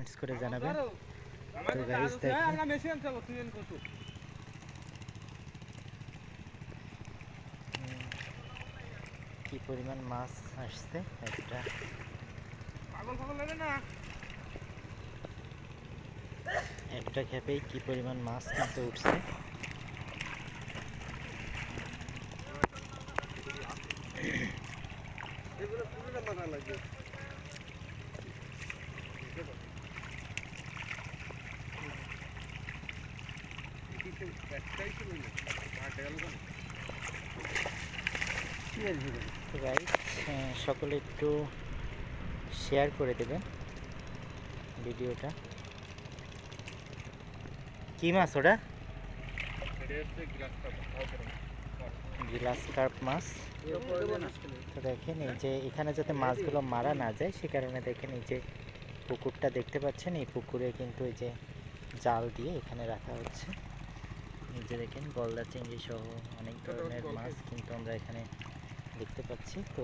Comments করে জানাবেন। তো গাইস দেখেন কি পরিমাণ মাছ আসছে। একটা খেপেই কি পরিমাণ মাছ কিন্তু উঠছে। তো গাইস সকলে একটু শেয়ার করে দেবেন ভিডিওটা। কি মাছ ওটা? গ্লাস কার্প মাছ। তো দেখেন এই যে এখানে যাতে মাছগুলো মারা না যায় সে কারণে দেখেন এই যে পুকুরটা দেখতে পাচ্ছেন, এই পুকুরে কিন্তু এই যে জাল দিয়ে এখানে রাখা হচ্ছে। এই যে দেখেন গলদা চিংড়ি সহ অনেক ধরনের মাছ কিন্তু আমরা এখানে দেখতে পাচ্ছি। তো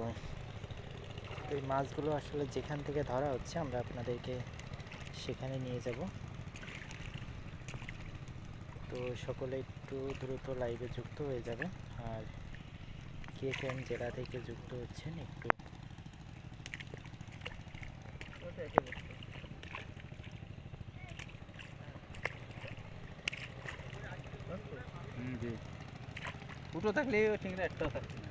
এই মাছগুলো আসলে যেখান থেকে ধরা হচ্ছে আমরা আপনাদেরকে সেখানে নিয়ে যাব। তো সকলে একটু দ্রুত লাইভে যুক্ত হয়ে যাবেন। আর কে কোন জেলা থেকে যুক্ত হচ্ছেন একটু জি, দুটো থাকলে ঠিকরা একটাও থাকছে না।